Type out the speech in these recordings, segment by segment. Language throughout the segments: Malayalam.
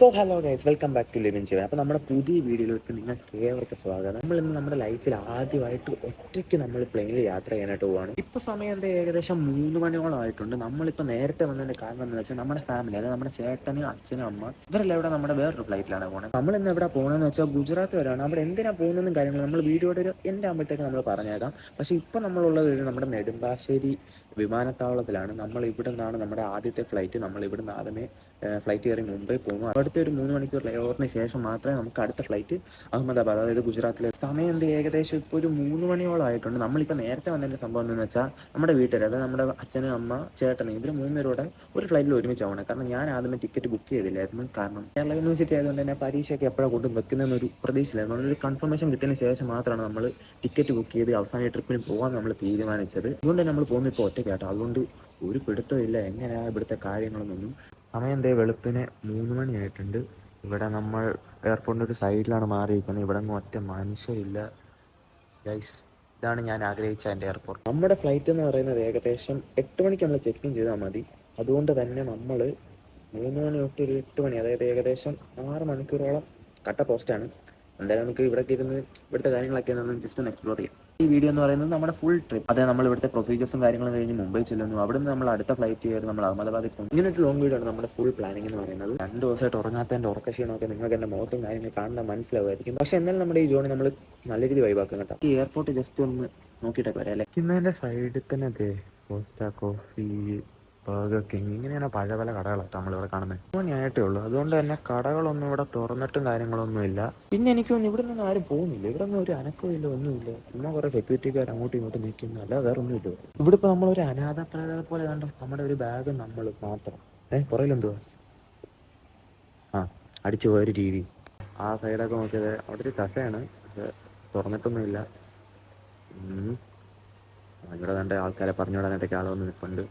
So hello guys, welcome back to Livin Jeevan. അപ്പോൾ നമ്മുടെ പുതിയ വീഡിയോയിലേക്ക് നിങ്ങൾക്ക് ഏവർക്കും സ്വാഗതം. നമ്മൾ ഇന്ന് നമ്മുടെ ലൈഫിൽ ആദ്യമായിട്ട് ഒറ്റയ്ക്ക് നമ്മൾ പ്ലെയിനിൽ യാത്ര ചെയ്യാനായിട്ട് പോവുകയാണ്. ഇപ്പോൾ സമയം എന്താ ഏകദേശം 3 മണിയോളം ആയിട്ടുണ്ട്. നമ്മളിപ്പോൾ നേരത്തെ വന്നതിൻ്റെ കാരണം എന്താണെന്ന് വെച്ചാൽ നമ്മുടെ ഫാമിലി, അതായത് നമ്മുടെ ചേട്ടനും അച്ഛനും അമ്മ ഇവരെല്ലാം ഇവിടെ നമ്മുടെ വേറൊരു ഫ്ലൈറ്റിലാണ് പോകുന്നത്. നമ്മൾ ഇന്ന് എവിടെ പോകണമെന്ന് വെച്ചാൽ ഗുജറാത്ത് വരെയാണ്. അവിടെ എന്തിനാണ് പോകുന്നതെന്നും കാര്യങ്ങളും നമ്മൾ വീഡിയോയുടെ ഒരു എൻ്റെ ആകുമ്പോഴത്തേക്ക് നമ്മൾ പറഞ്ഞേക്കാം. പക്ഷേ ഇപ്പോൾ നമ്മളുള്ളത് നമ്മുടെ നെടുമ്പാശ്ശേരി വിമാനത്താവളത്തിലാണ്. നമ്മൾ ഇവിടെ നിന്നാണ് നമ്മുടെ ആദ്യത്തെ ഫ്ലൈറ്റ്. നമ്മൾ ഇവിടെ നിന്ന് ആദ്യമേ ഫ്ലൈറ്റ് കയറി മുംബൈ പോകുന്നു. അടുത്ത ഒരു 3 മണിക്കൂർ ലേ ഓവറിന് ശേഷം മാത്രമേ നമുക്ക് അടുത്ത ഫ്ലൈറ്റ് അഹമ്മദാബാദ്, അതായത് ഗുജറാത്തിലെ. സമയം എന്ത് ഏകദേശം ഇപ്പോൾ ഒരു 3 മണിയോളം ആയിട്ടുണ്ട്. നമ്മളിപ്പോൾ നേരത്തെ വന്നതിൻ്റെ സംഭവം എന്താണെന്ന് വെച്ചാൽ നമ്മുടെ വീട്ടുകാർ, അതായത് നമ്മുടെ അച്ഛനും അമ്മ ചേട്ടനും ഇവർ 3 പേരോടെ ഒരു ഫ്ലൈറ്റിൽ ഒരുമിച്ചാവണം. കാരണം ഞാൻ ആദ്യമേ ടിക്കറ്റ് ബുക്ക് ചെയ്തില്ലായിരുന്നു. കാരണം കേരള യൂണിവേഴ്സിറ്റി ആയതുകൊണ്ട് തന്നെ പരീക്ഷയൊക്കെ എപ്പോഴാണ് കൊണ്ട് വെക്കുന്നതെന്നൊരു പ്രതീക്ഷയിലായിരുന്നു. അതിനൊരു കൺഫർമേഷൻ കിട്ടിയതിന് ശേഷം മാത്രമാണ് നമ്മൾ ടിക്കറ്റ് ബുക്ക് ചെയ്ത് അവസാന ട്രിപ്പിന് പോകാൻ നമ്മൾ തീരുമാനിച്ചത്. അതുകൊണ്ട് നമ്മൾ പോകുന്നത് ഇപ്പോൾ ഒറ്റയ്ക്കാട്ടോ. അതുകൊണ്ട് ഒരു പിടുത്തമില്ല എങ്ങനെയാണ് ഇവിടുത്തെ കാര്യങ്ങളെന്നൊന്നും. സമയം ദേ വെളുപ്പിന് 3 മണിയായിട്ടുണ്ട്. ഇവിടെ നമ്മൾ എയർപോർട്ടിൻ്റെ ഒരു സൈഡിലാണ് മാറിയിരിക്കുന്നത്. ഇവിടെ ഒന്നും ഒറ്റ മനുഷ്യരില്ല ഗൈസ്. ഇതാണ് ഞാൻ ആഗ്രഹിച്ച എൻ്റെ എയർപോർട്ട്. നമ്മുടെ ഫ്ലൈറ്റ് എന്ന് പറയുന്നത് ഏകദേശം 8 മണിക്ക് നമ്മൾ ചെക്ക് ഇൻ ചെയ്താൽ മതി. അതുകൊണ്ട് തന്നെ നമ്മൾ 3 മണി തൊട്ട് ഒരു 8 മണി, അതായത് ഏകദേശം 6 മണിക്കൂറോളം കട്ട പോസ്റ്റാണ്. എന്തായാലും നമുക്ക് ഇവിടെ ഇരുന്ന് ഇവിടുത്തെ കാര്യങ്ങളൊക്കെ ഒന്ന് ജസ്റ്റ് ഒന്ന് എക്സ്പ്ലോർ ചെയ്യാം. ഈ വീഡിയോ എന്ന് പറയുന്നത് നമ്മുടെ ഫുൾ ട്രിപ്പ്, അതായത് നമ്മൾ ഇവിടുത്തെ പ്രൊസീജിയേഴ്സും കാര്യങ്ങളും കഴിഞ്ഞ് മുംബൈ ചെല്ലുന്നു. അവിടെ നിന്ന് നമ്മൾ അടുത്ത ഫ്ലൈറ്റ് കയറി നമ്മൾ അഹമ്മദാബാദിൽ പോകും. ഇങ്ങനെ ഒരു ലോങ് വീഡിയോ ആണ് നമ്മുടെ ഫുൾ പ്ലാനിങ് എന്ന് പറയുന്നത്. 2 ദിവസമായിട്ട് ഉറങ്ങാത്തതിൻ്റെ ഉറക്കക്ഷീണമൊക്കെ നിങ്ങൾക്ക് എൻ്റെ മുഖത്തും കാര്യങ്ങൾ കാണാൻ മനസ്സിലാവുമായിരിക്കും. പക്ഷേ എന്നാലും നമ്മുടെ ഈ ജോണി നമ്മൾ നല്ല രീതി വൈബാക്കും കേട്ടോ. ഈ എയർപോർട്ട് ജസ്റ്റ് ഒന്ന് നോക്കിയിട്ടൊക്കെ വരാം അല്ലേ. ഇന്നതിൻ്റെ സൈഡിൽ തന്നെ അതെ കോസ്റ്റ കോഫി, ബർഗർ കിങ്, ഇങ്ങനെയാണ് പല കടകളാട്ടോ നമ്മളിവിടെ കാണുന്നത്. 3 മണിയായിട്ടേ ഉള്ളൂ. അതുകൊണ്ട് തന്നെ കടകളൊന്നും ഇവിടെ തുറന്നിട്ടും കാര്യങ്ങളൊന്നും ഇല്ല. പിന്നെ എനിക്ക് തോന്നുന്നു ഇവിടെ നിന്ന് ആരും പോകുന്നില്ല. ഇവിടെ ഒന്നും ഒരു അനക്കവും ഇല്ല, ഒന്നുമില്ല. ചുമ്മാ കുറേ സെക്യൂരിറ്റിക്കാർ അങ്ങോട്ടും ഇങ്ങോട്ടും നിൽക്കുന്നു, അല്ല വേറെ ഒന്നുമില്ല. ഇവിടെ ഇപ്പോൾ നമ്മളൊരു അനാഥപ്രേതത്തെ പോലെ കണ്ടോ, നമ്മുടെ ഒരു ബാഗ് നമ്മൾ മാത്രം. പുറയിലെന്തുവാ അടിച്ചു പോയൊരു ടി വി. ആ സൈഡൊക്കെ നോക്കിയത് അവിടെ ഒരു കഫയാണ്, പക്ഷെ തുറന്നിട്ടൊന്നുമില്ല. ഇവിടെ കണ്ട ആൾക്കാരെ പറഞ്ഞു വിടാനായിട്ടൊക്കെ ആൾ വന്ന് നിൽപ്പുണ്ട്.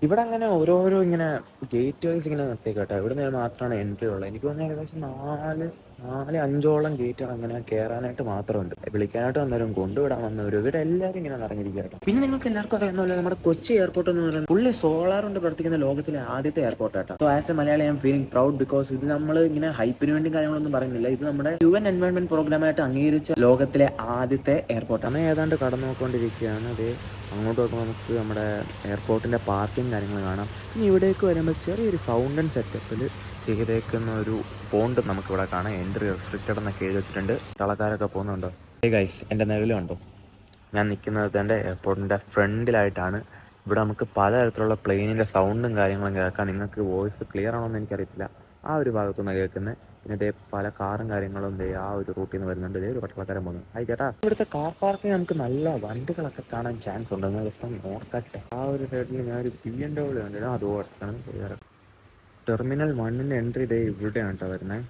ഇവിടെ അങ്ങനെ ഓരോരോ ഇങ്ങനെ ഗേറ്റ് വൈസ് ഇങ്ങനെ നിർത്തിയേക്കട്ടെ. ഇവിടെ നിന്ന് മാത്രമാണ് എൻട്രി ഉള്ളത്. എനിക്ക് തോന്നുന്നത് ഏകദേശം 4-5ഓളം ഗേറ്റുകൾ അങ്ങനെ കയറാനായിട്ട് മാത്രമുണ്ട്. വിളിക്കാനായിട്ട് വന്നവരും കൊണ്ടുവിടാൻ വന്നവരും ഇവരെല്ലാവരും ഇങ്ങനെ നിറഞ്ഞിരിക്കുകയാട്ടോ. പിന്നെ നിങ്ങൾക്ക് എല്ലാവർക്കും അറിയാവുന്ന നമ്മുടെ കൊച്ചി എയർപോർട്ട് എന്ന് പറയുന്നത് ഫുള്ളി സോളാർ കൊണ്ട് പ്രവർത്തിക്കുന്ന ലോകത്തിലെ ആദ്യത്തെ എയർപോർട്ടാട്ടോ. So as a Malayali I am feeling proud because ഇത് നമ്മൾ ഇങ്ങനെ ഹൈപ്പിന് വേണ്ടി കാര്യങ്ങളൊന്നും പറയുന്നില്ല. ഇത് നമ്മുടെ UN എൻവയോൺമെന്റ് പ്രോഗ്രാമായിട്ട് അംഗീകരിച്ച ലോകത്തിലെ ആദ്യത്തെ എയർപോർട്ട്. അങ്ങനെ ഏതാണ്ട് കടന്നു നോക്കിക്കൊണ്ടിരിക്കുകയാണ്. അത് അങ്ങോട്ട് നോക്കുമ്പോൾ നമുക്ക് നമ്മുടെ എയർപോർട്ടിൻ്റെ പാർക്കിങ് കാര്യങ്ങൾ കാണാം. ഇനി ഇവിടേക്ക് വരുമ്പോൾ ചെറിയൊരു ഫൗണ്ടൻ സെറ്റപ്പിൽ ചെയ്തേക്കുന്ന ഒരു പോണ്ട് നമുക്കിവിടെ കാണാം. എൻട്രി റെസ്ട്രിക്റ്റഡ് എന്നൊക്കെ എഴുതി വെച്ചിട്ടുണ്ട്. ആൾക്കാരൊക്കെ പോകുന്നുണ്ടോ? ഗൈസ്, എൻ്റെ നിഴലുണ്ടോ? ഞാൻ നിൽക്കുന്നത് എൻ്റെ എയർപോർട്ടിൻ്റെ ഫ്രണ്ടിലായിട്ടാണ്. ഇവിടെ നമുക്ക് പലതരത്തിലുള്ള പ്ലെയിനിൻ്റെ സൗണ്ടും കാര്യങ്ങളും കേൾക്കാം. നിങ്ങൾക്ക് വോയിസ് ക്ലിയർ ആണോ എന്ന് എനിക്കറിയത്തില്ല. ആ ഒരു ഭാഗത്തുനിന്ന് കേൾക്കുന്നത്. പിന്നെ ഇതേ പല കാറും കാര്യങ്ങളും ആ ഒരു റൂട്ടിൽ നിന്ന് വരുന്നുണ്ട്. ഇതേ ഒരു പട്ടാളക്കാരൻ പോകുന്നു. ആയി ചേട്ടാ, ഇവിടുത്തെ കാർ പാർക്കിൽ നമുക്ക് നല്ല വണ്ടികളൊക്കെ കാണാൻ ചാൻസ് ഉണ്ട്. എന്നാൽ ജസ്റ്റ് നോക്കട്ടെ. ആ ഒരു സൈഡിൽ ഞാൻ ഒരു BMW കണ്ടിരുന്നു, അത് ഓർക്കണം. ടെർമിനൽ 1ൻ്റെ എൻട്രി ഇതേ ഇവിടെയാണ് കേട്ടോ വരുന്നത്.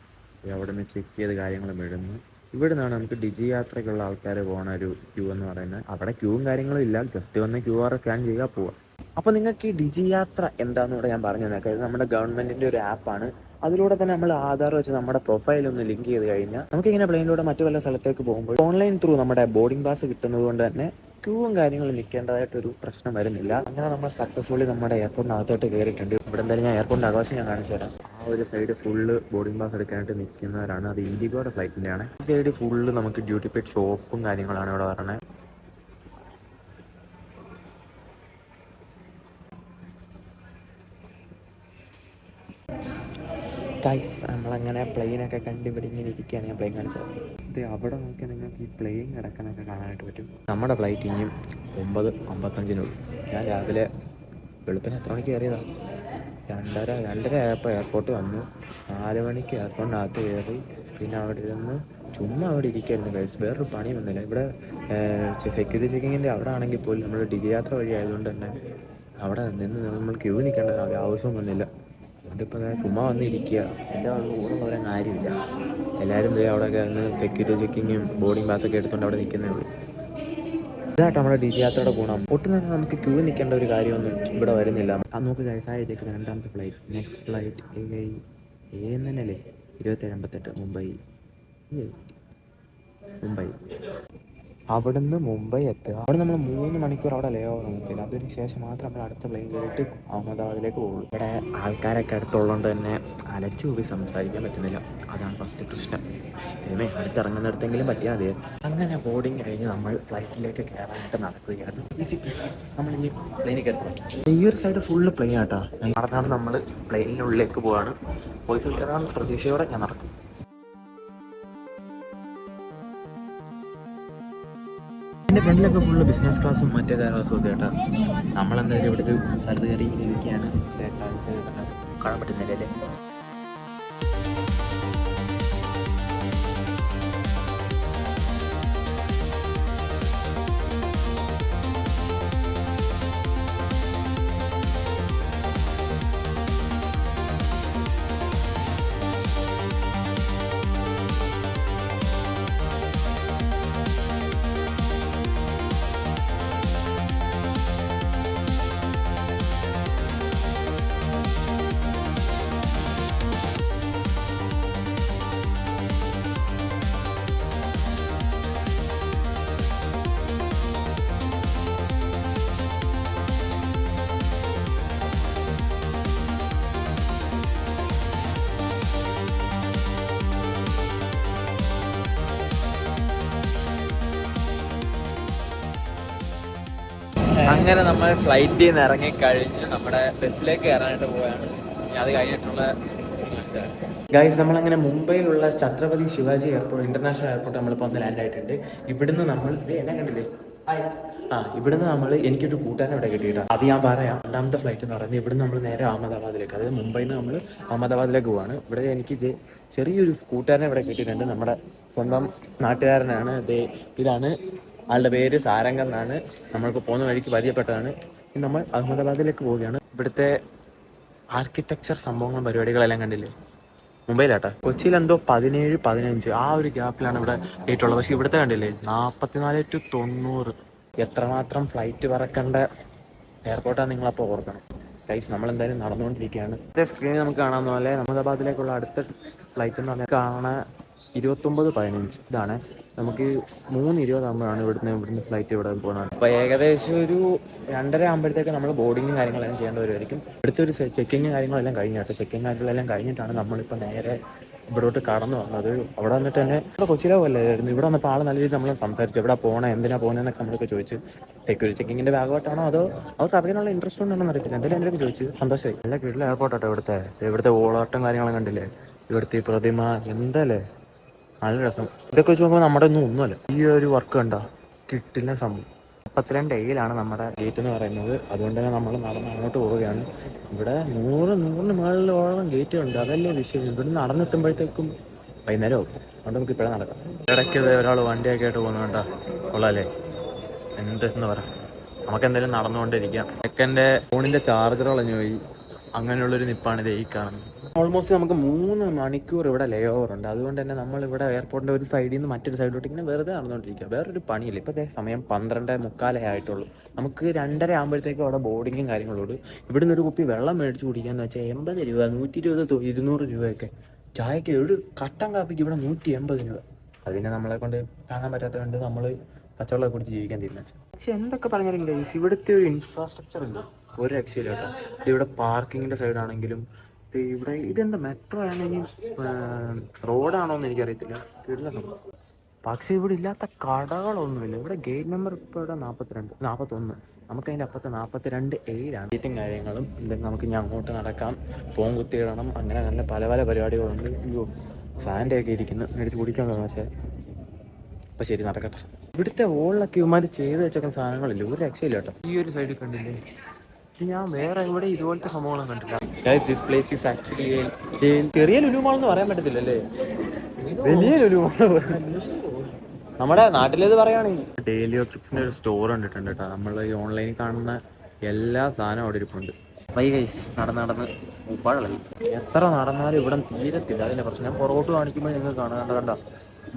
അവിടെ നിന്ന് ചെക്ക് ചെയ്ത് കാര്യങ്ങളും ഇടുന്നു. ഇവിടെ നിന്നാണ് നമുക്ക് ഡിജി യാത്രയ്ക്കുള്ള ആൾക്കാർ പോകുന്ന ഒരു ക്യൂ എന്ന് പറയുന്നത്. അവിടെ ക്യൂവും കാര്യങ്ങളും ഇല്ല, ജസ്റ്റ് വന്ന് QR സ്കാൻ ചെയ്യുക പോവാം. അപ്പോൾ നിങ്ങൾക്ക് ഈ ഡിജി യാത്ര എന്താണെന്ന് ഇവിടെ ഞാൻ പറഞ്ഞു തന്നേക്കാം. ഇത് നമ്മുടെ ഗവൺമെൻറ്റിൻ്റെ ഒരു ആപ്പാണ്. അതിലൂടെ തന്നെ നമ്മൾ ആധാർ വെച്ച് നമ്മുടെ പ്രൊഫൈൽ ഒന്ന് ലിങ്ക് ചെയ്ത് കഴിഞ്ഞാൽ നമുക്കിങ്ങനെ പ്ലെയിനിലൂടെ മറ്റു വല്ല സ്ഥലത്തേക്ക് പോകുമ്പോൾ ഓൺലൈൻ ത്രൂ നമ്മുടെ ബോർഡിംഗ് പാസ് കിട്ടുന്നത് കൊണ്ട് തന്നെ ക്യൂവും കാര്യങ്ങളും നിൽക്കേണ്ടതായിട്ടൊരു പ്രശ്നം വരുന്നില്ല. അങ്ങനെ നമ്മൾ സക്സസ്ഫുള്ളി നമ്മുടെ എയർപോർട്ടിനകത്തോട്ട് കയറിയിട്ടുണ്ട്. ഇവിടെ എന്തായാലും ഞാൻ എയർപോർട്ടിൻ്റെ ആകാശം ഞാൻ കാണിച്ചു തരാം. ആ ഒരു സൈഡ് ഫുള്ള് ബോർഡിംഗ് പാസ് എടുക്കാനായിട്ട് നിൽക്കുന്നവരാണ്. അത് ഇൻഡിഗോയുടെ ഫ്ലൈറ്റിൻ്റെയാണ്. ഈ സൈഡ് ഫുള്ള് നമുക്ക് ഡ്യൂട്ടി പെയ്ഡ് ഷോപ്പും കാര്യങ്ങളാണ് ഇവിടെ പറയുന്നത്. ഗൈസ്, നമ്മളങ്ങനെ പ്ലെയിനൊക്കെ കണ്ട് ഇവിടെ ഇങ്ങനെ ഇരിക്കുകയാണ്. ഞാൻ പ്ലെയിൻ കാണിച്ചത്. ഇത് അവിടെ നോക്കിയാൽ നിങ്ങൾക്ക് ഈ പ്ലെയിൻ കിടക്കാനൊക്കെ കാണാനായിട്ട് പറ്റും. നമ്മുടെ ഫ്ലൈറ്റ് ഇനിയും 9:55 ഞാൻ രാവിലെ വെളുപ്പിന് എത്ര മണിക്ക് കയറിയതാണ്? 2:30 ആയപ്പോൾ എയർപോർട്ട് വന്നു. 4 മണിക്ക് എയർപോർട്ടിനകത്ത് കയറി. പിന്നെ അവിടെ ഇരുന്ന് ചുമ്മാ അവിടെ ഇരിക്കായിരുന്നു ഗൈസ്. വേറൊരു പണിയും വന്നില്ല. ഇവിടെ സെക്യൂരിറ്റി ചെക്കിങ്ങിൻ്റെ അവിടെ ആണെങ്കിൽ പോലും നമ്മൾ ഡിജി യാത്ര വഴി ആയതുകൊണ്ട് തന്നെ അവിടെ നിന്ന് നമ്മൾ ക്യൂ നിൽക്കേണ്ട ആവശ്യം വന്നില്ല. അതുകൊണ്ട് ഇപ്പോൾ ഞാൻ ചുമ്മാ വന്നിരിക്കുക. എൻ്റെ കൂടെ പറയാൻ കാര്യമില്ല. എല്ലാവരും അവിടെയൊക്കെ വന്ന് സെക്യൂരിറ്റി ചെക്കിങ്ങും ബോർഡിംഗ് പാസ്സൊക്കെ എടുത്തുകൊണ്ട് അവിടെ നിൽക്കുന്നേ ഉള്ളൂ. ഇതായിട്ട് നമ്മുടെ ഡിജി യാത്രയുടെ ഗുണം. ഒട്ടും തന്നെ നമുക്ക് ക്യൂ നിൽക്കേണ്ട ഒരു കാര്യമൊന്നും ഇവിടെ വരുന്നില്ല. അത് നോക്ക് ഗൈസ്, ആ എഴുതിയേക്കുന്ന 2ാമത്തെ ഫ്ലൈറ്റ്. നെക്സ്റ്റ് ഫ്ലൈറ്റ് എന്ന് തന്നെയല്ലേ 27:58 മുംബൈ. അവിടുന്ന് മുംബൈ എത്തുക. അവിടെ നമ്മൾ 3 മണിക്കൂർ അവിടെ ലേ ഓവർ നോക്കില്ല. അതിന് ശേഷം മാത്രം നമ്മൾ അടുത്ത പ്ലെയിൻ കയറിയിട്ട് അഹമ്മദാബാദിലേക്ക് പോകുള്ളൂ. ഇവിടെ ആൾക്കാരൊക്കെ അടുത്തുള്ളതുകൊണ്ട് തന്നെ അലച്ചു പോയി സംസാരിക്കാൻ പറ്റുന്നില്ല. അതാണ് ഫസ്റ്റ് പ്രശ്നം. അടുത്തിറങ്ങുന്നിടത്തെങ്കിലും പറ്റിയാൽ മതി. അങ്ങനെ ബോർഡിങ് കഴിഞ്ഞ് നമ്മൾ ഫ്ലൈറ്റിലേക്ക് കയറാനായിട്ട് നടക്കുകയാണ്. നമ്മളിനി പ്ലെയിനിൽ കയറണം. ഈ ഒരു സൈഡ് ഫുള്ള് പ്ലെയിൻ ആട്ടാ. നടന്നാണ് നമ്മൾ പ്ലെയിനിനുള്ളിലേക്ക് പോവാണ്. പോയി കയറാൻ പ്രതീക്ഷയോടെ ഞാൻ നടക്കും. എൻ്റെ ഫ്രണ്ടിലൊക്കെ ഫുള്ള് ബിസിനസ് ക്ലാസ്സും മറ്റേ ക്ലാസ്സും ഒക്കെ കേട്ടോ. നമ്മളെന്തായാലും ഇവിടെ ഒരു സ്ഥലത്ത് കയറി ഇരിക്കുകയാണ്. കാണാൻ പറ്റുന്നില്ലല്ലേ. അങ്ങനെ നമ്മൾ ഫ്ലൈറ്റിൽ നിന്ന് ഇറങ്ങിക്കഴിഞ്ഞ് നമ്മുടെ ബസ്സിലേക്ക് കയറാനായിട്ട് പോവുകയാണ്. അത് കഴിഞ്ഞിട്ടുള്ള ഗൈസ്, നമ്മളങ്ങനെ മുംബൈയിലുള്ള Chhatrapati Shivaji airport, international airport നമ്മളിപ്പോൾ ഒന്ന് ലാൻഡ് ആയിട്ടുണ്ട്. ഇവിടുന്ന് നമ്മൾ എന്നെ കണ്ടില്ലേ, ഇവിടുന്ന് നമ്മൾ എനിക്കൊരു കൂട്ടുകാരനെ ഇവിടെ കിട്ടിയിട്ടാണ്. അത് ഞാൻ പറയാം. രണ്ടാമത്തെ ഫ്ലൈറ്റ് എന്ന് പറയുന്നത് ഇവിടുന്ന് നമ്മൾ നേരെ അഹമ്മദാബാദിലേക്ക്, അതായത് മുംബൈയിൽ നിന്ന് നമ്മൾ അഹമ്മദാബാദിലേക്ക് പോവാണ്. ഇവിടെ എനിക്കിത് ചെറിയൊരു കൂട്ടുകാരനെ ഇവിടെ കിട്ടിയിട്ടുണ്ട്. നമ്മുടെ സ്വന്തം നാട്ടുകാരനാണ്. ഇതാണ് ആളുടെ പേര് സാരംഗ് എന്നാണ്. നമ്മൾക്ക് പോകുന്ന വഴിക്ക് പരിചയപ്പെട്ടതാണ്. നമ്മൾ അഹമ്മദാബാദിലേക്ക് പോവുകയാണ്. ഇവിടുത്തെ ആർക്കിടെക്ചർ സംഭവങ്ങളും പരിപാടികളെല്ലാം കണ്ടില്ലേ, മുംബൈയിലാട്ടാ. കൊച്ചിയിൽ എന്തോ 17-15 ആ ഒരു ഗ്യാപ്പിലാണ് ഇവിടെ ഡേറ്റ് ഉള്ളത്. പക്ഷേ ഇവിടുത്തെ കണ്ടില്ലേ 44 to 90. എത്രമാത്രം ഫ്ലൈറ്റ് പറക്കേണ്ട എയർപോർട്ടാണ് നിങ്ങളപ്പോൾ ഓർക്കണം. ഗൈസ്, നമ്മളെന്തായാലും നടന്നുകൊണ്ടിരിക്കുകയാണ്. ഇതേ സ്ക്രീനിൽ നമുക്ക് കാണാവുന്ന പോലെ അഹമ്മദാബാദിലേക്കുള്ള അടുത്ത ഫ്ലൈറ്റ് എന്ന് പറഞ്ഞാൽ കാണാൻ 29:15 ഇതാണ്. നമുക്ക് 3:20 ആകുമ്പോഴാണ് ഇവിടുന്ന് ഫ്ലൈറ്റ് ഇവിടെ പോകുന്നത്. അപ്പോൾ ഏകദേശം ഒരു 2:30 ആകുമ്പോഴത്തേക്ക് നമ്മൾ ബോർഡിങ്ങും കാര്യങ്ങളെല്ലാം ചെയ്യേണ്ടി വരുമായിരിക്കും. ഇവിടുത്തെ ചെക്കിങ്ങും കാര്യങ്ങളെല്ലാം കഴിഞ്ഞാട്ടോ. ചെക്കിങ് കാര്യങ്ങളെല്ലാം കഴിഞ്ഞിട്ടാണ് നമ്മളിപ്പോൾ നേരെ ഇവിടോട്ട് കടന്നു വന്നത്. അവിടെ വന്നിട്ട് തന്നെ ഇവിടെ കൊച്ചിയിലെ പോലെയായിരുന്നു. ഇവിടെ വന്നപ്പോൾ ആൾ നല്ല രീതിയിൽ നമ്മൾ സംസാരിച്ചു. എവിടെ പോകണം, എന്തിനാ പോകുന്നതെന്നൊക്കെ നമ്മളൊക്കെ ചോദിച്ച്. സെക്യൂരിറ്റി ചെക്കിങ്ങിൻ്റെ ഭാഗമായിട്ടാണോ അതോ അവർക്ക് അറിയാനുള്ള ഇൻട്രസ്റ്റ് ഉണ്ടോന്ന് അറിയത്തില്ല. എന്തായാലും എൻ്റെ ചോദിച്ചു സന്തോഷമായി. നല്ല കീഴിലെ എയർപോർട്ടാട്ടോ ഇവിടുത്തെ ഓളാട്ടം കാര്യങ്ങളും കണ്ടില്ലേ, ഇവിടുത്തെ ഈ പ്രതിമ എന്തല്ലേ നല്ല രസം. ഇതൊക്കെ വെച്ച് നോക്കുമ്പോൾ നമ്മുടെ ഒന്നുമല്ല. ഈ ഒരു വർക്ക് കണ്ടോ, കിട്ടില്ല സംഭവം. 42 എയിലാണ് നമ്മുടെ ഗേറ്റ് എന്ന് പറയുന്നത്. അതുകൊണ്ട് തന്നെ നമ്മൾ നടന്ന് അങ്ങോട്ട് പോവുകയാണ്. ഇവിടെ 100 മുകളിലോളം ഗേറ്റുണ്ട്. അതല്ലേ വിഷയം. ഇവിടെ നടന്നെത്തുമ്പോഴത്തേക്കും വൈകുന്നേരം ആവും. അതുകൊണ്ട് നമുക്ക് ഇപ്പോഴേ നടക്കാം. ഇടയ്ക്ക് ഒരാൾ വണ്ടിയൊക്കെ ആയിട്ട് പോകുന്നുണ്ടോ, കൊള്ളാല്ലേ. എന്തെന്ന് പറയാം, നമുക്ക് എന്തായാലും നടന്നുകൊണ്ടിരിക്കാം. സെക്കൻഡ് ഫോണിൻ്റെ ചാർജർ കളഞ്ഞു പോയി. അങ്ങനെയുള്ളൊരു നിപ്പാണ് ഇത് ഈ കാണുന്നത്. ഓൾമോസ്റ്റ് നമുക്ക് 3 മണിക്കൂർ ഇവിടെ ലേ ഓവർ ഉണ്ട്. അതുകൊണ്ട് തന്നെ നമ്മളിവിടെ എയർപോർട്ടിൻ്റെ ഒരു സൈഡിൽ നിന്ന് മറ്റൊരു സൈഡിലോട്ട് ഇങ്ങനെ വെറുതെ നടന്നുകൊണ്ടിരിക്കുക. വേറൊരു പണിയില്ല. ഇപ്പോഴത്തെ സമയം 12:45 ആയിട്ടുള്ളൂ. നമുക്ക് 2:30 ആകുമ്പോഴത്തേക്കും അവിടെ ബോർഡിങ്ങും കാര്യങ്ങളോട്. ഇവിടുന്ന് ഒരു കുപ്പി വെള്ളം മേടിച്ച് കുടിക്കാന്ന് വെച്ചാൽ 80 രൂപ, 120, 200 രൂപയൊക്കെ. ചായക്ക് ഒരു കട്ടൻ കാപ്പിക്ക് ഇവിടെ 180 രൂപ. അത് പിന്നെ നമ്മളെ കൊണ്ട് താങ്ങാൻ പറ്റാത്തത് കൊണ്ട് നമ്മൾ പച്ചവെള്ളം കുടിച്ച് ജീവിക്കാൻ തീരുമാനിച്ചു. പക്ഷെ എന്തൊക്കെ പറഞ്ഞാലും ഗൈസ്, ഇവിടുത്തെ ഒരു ഇൻഫ്രാസ്ട്രക്ചർ ഉണ്ട്, ഒരു രക്ഷയില്ല കേട്ടോ. ഇവിടെ പാർക്കിങ്ങിൻ്റെ സൈഡാണെങ്കിലും ഇവിടെ ഇതെന്താ മെട്രോ ആണെങ്കിൽ റോഡാണോ എന്ന് എനിക്കറിയത്തില്ല. പക്ഷേ ഇവിടെ ഇല്ലാത്ത കടകളൊന്നുമില്ല. ഇവിടെ ഗേറ്റ് നമ്പർ ഇപ്പോൾ ഇവിടെ 41. നമുക്ക് അതിൻ്റെ അപ്പുറത്ത് 42 എയിലാണ് ഗേറ്റും കാര്യങ്ങളും. എന്തെങ്കിലും നമുക്ക് ഇനി അങ്ങോട്ട് നടക്കാം, ഫോൺ കുത്തിയിടണം, അങ്ങനെ നല്ല പല പല പരിപാടികളുണ്ട്. അയ്യോ, ഫാൻ്റെ ഒക്കെ ഇരിക്കുന്നു, മേടിച്ച് കുടിക്കാൻ തോന്നുന്നു. പക്ഷേ അപ്പം ശരി, നടക്കട്ടെ. ഇവിടുത്തെ വോളിലൊക്കെ ഇവന്മാർ ചെയ്ത് വെച്ചേക്കുന്ന സാധനങ്ങളില്ല, ഒരു രക്ഷയില്ല കേട്ടോ. ഈ ഒരു സൈഡിൽ കണ്ടില്ലേ, ഞാൻ വേറെ ഇവിടെ ഇതുപോലത്തെ സംഭവങ്ങളും കണ്ടില്ല. ദിസ് പ്ലേസ് ഈസ് ആക്ച്വലി ചെറിയ ലുലു മാൾ എന്ന് പറയാൻ പറ്റത്തില്ലല്ലേ, വലിയ ലുലു മാൾ. നമ്മുടെ നാട്ടിലേത് പറയുകയാണെങ്കിൽ ഡെയിലി ഒബ്ജക്ട്സിൻ്റെ ഒരു സ്റ്റോർ കണ്ടിട്ടുണ്ട് കേട്ടോ. നമ്മൾ ഈ ഓൺലൈനിൽ കാണുന്ന എല്ലാ സാധനവും അവിടെ ഇരിപ്പുണ്ട്. വൈ ഗൈസ്, നടന്ന് ഉപ്പാഴളി. എത്ര നടന്നാലും ഇവിടെ തീരത്തില്ല. അതിൻ്റെ പ്രശ്നം ഞാൻ പുറകോട്ട് കാണിക്കുമ്പോൾ നിങ്ങൾ കണ്ട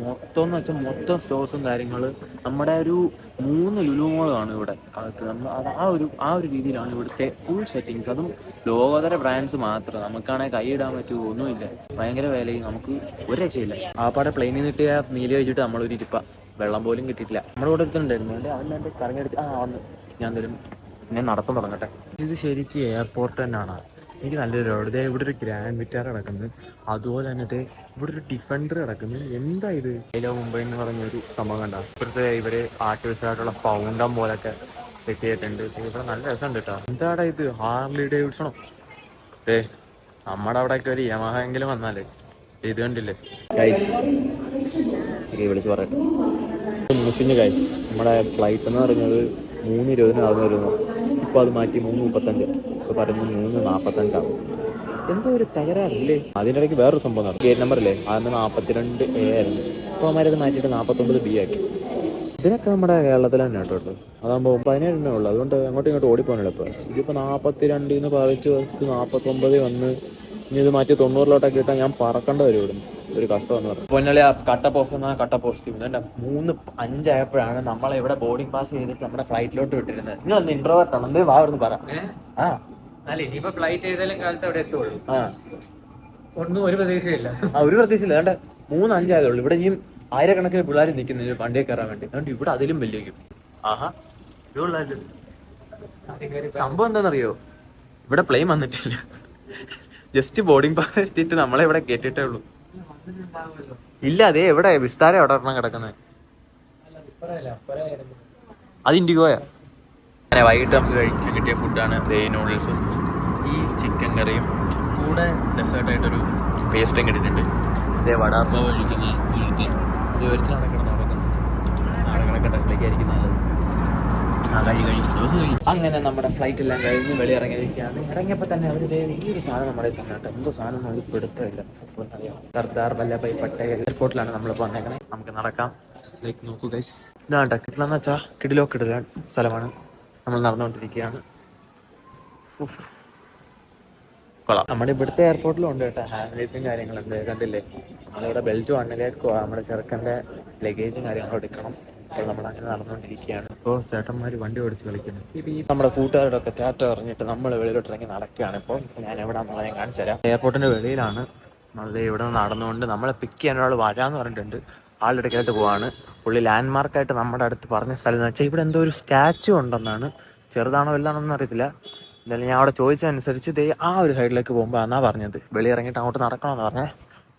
മൊത്തം എന്ന് വെച്ചാൽ മൊത്തം സ്റ്റോഴ്സും കാര്യങ്ങൾ. നമ്മുടെ ഒരു 3 ലുലു മോളാണ് ഇവിടെ അകത്ത്. നമ്മൾ ആ ഒരു രീതിയിലാണ് ഇവിടുത്തെ ഫുൾ സെറ്റിങ്സ്. അതും ലോകോത്തര ബ്രാൻഡ്സ് മാത്രം. നമുക്കാണെങ്കിൽ കൈയിടാൻ പറ്റുമോ ഒന്നുമില്ല. ഭയങ്കര വിലയും, നമുക്ക് ഒരു രക്ഷയില്ല. ആ പാടെ പ്ലെയിനിൽ നിന്നിട്ട് മീല് കഴിച്ചിട്ട് നമ്മളൊരു ഇരിപ്പ വെള്ളം പോലും കിട്ടിയിട്ടില്ല. നമ്മുടെ കൂടെ എടുത്തിട്ടുണ്ടായിരുന്നു, അവൻ്റെ കറങ്ങി അടിച്ച് വന്ന് ഞാൻ തരും പിന്നെ നടത്തം തുടങ്ങട്ടെ. ഇത് ശരിക്കും എയർപോർട്ട് തന്നെയാണ്. എനിക്ക് നല്ലൊരു റോഡ്. ഇവിടെ ഒരു ഗ്രാൻഡ് വിറ്റാർ കിടക്കുന്നത്, അതുപോലെ തന്നെ ഇവിടെ ഒരു ഡിഫൻഡർ കിടക്കുന്നത്. എന്താ ഇത്? ഏലോ മുംബൈ എന്ന് പറഞ്ഞൊരു സംഭവം കണ്ട. ഇപ്പോഴത്തെ ഇവര് ആർട്ടിഫിഷ്യലായിട്ടുള്ള ഫൗണ്ടൻ പോലൊക്കെ സെറ്റ് ചെയ്തിട്ടുണ്ട്. ഇവിടെ നല്ല രസമുണ്ട് കേട്ടോ. എന്താടാ ഇത്? ഹാർലി ഡേവിഡ്സണോ? നമ്മുടെ അവിടെയൊക്കെ ഒരു യമഹ എങ്കിലും വന്നാലേ. ഇത് കണ്ടില്ലേ വിളിച്ച് പറയട്ടെ. മുഷിഞ്ഞ് ഗൈസ്, നമ്മുടെ ഫ്ലൈറ്റ് എന്ന് പറഞ്ഞത് 3:20 ആകുന്നു. ഇപ്പോൾ അത് മാറ്റി 3:35. ഇപ്പോൾ പറയുന്നത് 3:45 എന്തോ ഒരു തകരാറില്ലേ. അതിൻ്റെ ഇടയ്ക്ക് വേറൊരു സംഭവം നടന്നു. ഗേറ്റ് നമ്പറില്ലേ, അതിന് 42A ആയിരുന്നു. ഇപ്പോൾ അവന്മാരത് മാറ്റിയിട്ട് 49B ആക്കി. ഇതിനൊക്കെ നമ്മുടെ കേരളത്തിൽ തന്നെ കേട്ടോ. അതാകുമ്പോൾ 17 ഉള്ളൂ, അതുകൊണ്ട് അങ്ങോട്ടും ഇങ്ങോട്ടും ഓടിപ്പോകാനുള്ള. ഇപ്പോൾ ഇതിപ്പോൾ 42 പറിച്ച് 49 വന്ന് ഇനി ഇത് മാറ്റി 90 ഇട്ടാൽ ഞാൻ പറക്കേണ്ട വരും ഇവിടുന്ന്. ഒരു കഷ്ടമെന്ന് പറഞ്ഞു. പൊന്നളി ആ കട്ട പോസിറ്റീവ് 3:05 ആയപ്പോഴാണ് നമ്മളെ ഇവിടെ ബോർഡിംഗ് പാസ് ചെയ്തിട്ട് നമ്മുടെ ഫ്ലൈറ്റിലോട്ട് വിട്ടിരുന്നത്. നിങ്ങൾ ഒന്ന് ഇൻട്രോവേർട്ട് ആണ്, എന്ത് വാർന്ന് പറ. ഇനിയിപ്പോ ഫ്ലൈറ്റ് ഏതായാലും കാലത്ത് അവിടെ എത്തുള്ളൂ. ഒന്നും ഒരു പ്രതീക്ഷയില്ല. ഒരു പ്രതീക്ഷയില്ല. വേണ്ട 3:05 ആയതുള്ളൂ. ഇവിടെ ഇനിയും ആയിരക്കണക്കിന് പിള്ളേർ നിൽക്കുന്നില്ല വണ്ടിയെ കയറാൻ വേണ്ടി. അതുകൊണ്ട് ഇവിടെ അതിലും വലിയ സംഭവം എന്താണെന്നറിയോ? ഇവിടെ പ്ലെയിൻ വന്നിട്ടില്ല. ജസ്റ്റ് ബോർഡിംഗ് പാസ് എത്തിയിട്ട് നമ്മളെ ഇവിടെ കേട്ടിട്ടേ ഉള്ളൂ. ഇല്ല, അതേ എവിടെ വിസ്താരം എവിടെ ഒരെണ്ണം കിടക്കുന്നത്. അത് ഇൻഡിഗോയാ. അങ്ങനെ വൈകിട്ട് നമുക്ക് കഴിക്കാൻ കിട്ടിയ ഫുഡാണ് നൂഡിൽസും ഈ ചിക്കൻ കറിയും. കൂടെ ഡെസേർട്ടായിട്ടൊരു പേസ്റ്റും കിട്ടിയിട്ടുണ്ട്. ഇതേ വടാപ്പാവ് കഴിക്കുന്ന നാടകണക്കിടക്കിലേക്കായിരിക്കും നല്ലത്. അങ്ങനെ നമ്മുടെ ഫ്ലൈറ്റ് എല്ലാം കഴിഞ്ഞ് വെളി ഇറങ്ങിയിരിക്കുകയാണ്. ഇറങ്ങിയപ്പോൾ തന്നെ അവർ ഈ ഒരു സാധനം നമ്മുടെ തന്നിട്ട് എന്തോ സാധനം നമുക്ക് പിടുത്തമില്ല. അറിയാം, സർദാർ വല്ലഭായ് പട്ടേൽ എയർപോർട്ടിലാണ് നമ്മളിപ്പോൾ വന്നേക്കണേ. നമുക്ക് നടക്കാം. നോക്കൂ ഗൈസ്, ഇതാണ്ട കിട്ടില്ലെന്ന് വെച്ചാൽ കിടിലൻ സ്ഥലമാണ്. നമ്മൾ നടന്നുകൊണ്ടിരിക്കുകയാണ്. കൊള്ളാം. നമ്മുടെ ഇവിടുത്തെ എയർപോർട്ടിലും ഉണ്ട് കേട്ടോ ഹാൻഡ് റൈസും കാര്യങ്ങളുണ്ട്. കണ്ടില്ലേ, നമ്മളിവിടെ ബെൽറ്റ് വണ്ണിലേക്ക് നമ്മുടെ ചെറുക്കൻ്റെ ലഗേജും കാര്യങ്ങളും എടുക്കണം. അപ്പോൾ നമ്മളങ്ങനെ നടന്നുകൊണ്ടിരിക്കുകയാണ്. ഇപ്പോൾ ചേട്ടന്മാർ വണ്ടി ഓടിച്ച് കളിക്കുന്നു. നമ്മുടെ കൂട്ടുകാരോടൊക്കെ ടാറ്റ പറഞ്ഞിട്ട് നമ്മൾ വെളിയിലോട്ട് ഇറങ്ങി നടക്കുകയാണ്. ഇപ്പോൾ ഞാൻ എവിടെയാണെന്നുള്ളത് ഞാൻ കാണിച്ചു തരാം. എയർപോർട്ടിൻ്റെ വെളിയിലാണ്. നമ്മൾ ഇവിടെ നിന്ന് നടന്നുകൊണ്ട് നമ്മളെ പിക്ക് ചെയ്യാൻ ഒരാൾ വരാമെന്ന് പറഞ്ഞിട്ടുണ്ട്. ആളുടെ ഇടയ്ക്കായിട്ട് പോവാണ്. പുള്ളി ലാൻഡ് മാർക്കായിട്ട് നമ്മുടെ അടുത്ത് പറഞ്ഞ സ്ഥലം എന്ന് വെച്ചാൽ ഇവിടെ എന്തോ ഒരു സ്റ്റാച്ചു ഉണ്ടെന്നാണ്. ചെറുതാണോ വലുതാണോന്നും അറിയത്തില്ല. എന്തായാലും ഞാൻ അവിടെ ചോദിച്ചതനുസരിച്ച് ദേ ആ ഒരു സൈഡിലേക്ക് പോകുമ്പോൾ എന്നാ പറഞ്ഞത്. വെളി ഇറങ്ങിയിട്ട് അങ്ങോട്ട് നടക്കണമെന്ന് പറഞ്ഞേ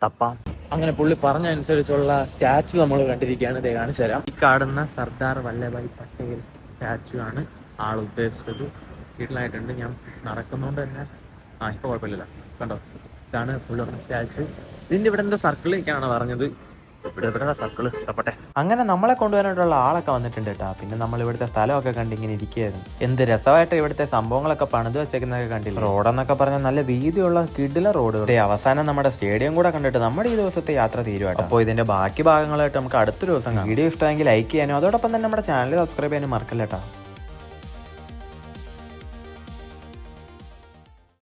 തപ്പാം. അങ്ങനെ പുള്ളി പറഞ്ഞ അനുസരിച്ചുള്ള സ്റ്റാച്ചു നമ്മൾ കണ്ടിരിക്കുകയാണ്. ദേ കാണിച്ചു തരാം. ഈ കാണുന്ന സർദാർ വല്ലഭായ് പട്ടേൽ സ്റ്റാച്ചു ആണ് ആൾ ഉദ്ദേശിച്ചത്. വീട്ടിലായിട്ടുണ്ട്. ഞാൻ നടക്കുന്നതുകൊണ്ട് തന്നെ ഇപ്പോൾ കുഴപ്പമില്ല. കണ്ടോ, ഇതാണ് പുള്ളി പറഞ്ഞ സ്റ്റാച്ചു. ഇതിൻ്റെ ഇവിടെ എന്തോ സർക്കിളിലേക്കാണ് പറഞ്ഞത്. ഇവിടെ സർക്കിള് തപ്പട്ടെ. അങ്ങനെ നമ്മളെ കൊണ്ടുവരാനായിട്ടുള്ള ആളൊക്കെ വന്നിട്ടുണ്ട് കേട്ടോ. പിന്നെ നമ്മൾ ഇവിടുത്തെ സ്ഥലമൊക്കെ കണ്ടിങ്ങനെ ഇരിക്കുകയായിരുന്നു. എന്ത് രസമായിട്ട് ഇവിടുത്തെ സംഭവങ്ങളൊക്കെ പണിത് വെച്ചേക്കുന്നതൊക്കെ കണ്ടില്ല. റോഡെന്നൊക്കെ പറഞ്ഞാൽ നല്ല വീതിയുള്ള കിടില റോഡ്. അവസാനം നമ്മുടെ സ്റ്റേഡിയം കൂടെ കണ്ടിട്ട് നമ്മുടെ ഈ ദിവസത്തെ യാത്ര തീരുവാട്ടോ. അപ്പോൾ ഇതിന്റെ ബാക്കി ഭാഗങ്ങളായിട്ട് നമുക്ക് അടുത്ത ദിവസം. വീഡിയോ ഇഷ്ടമെങ്കിൽ ലൈക്ക് ചെയ്യാനും അതോടൊപ്പം തന്നെ നമ്മുടെ ചാനൽ സബ്സ്ക്രൈബ് ചെയ്യാനും മറക്കല്ലേട്ടോ.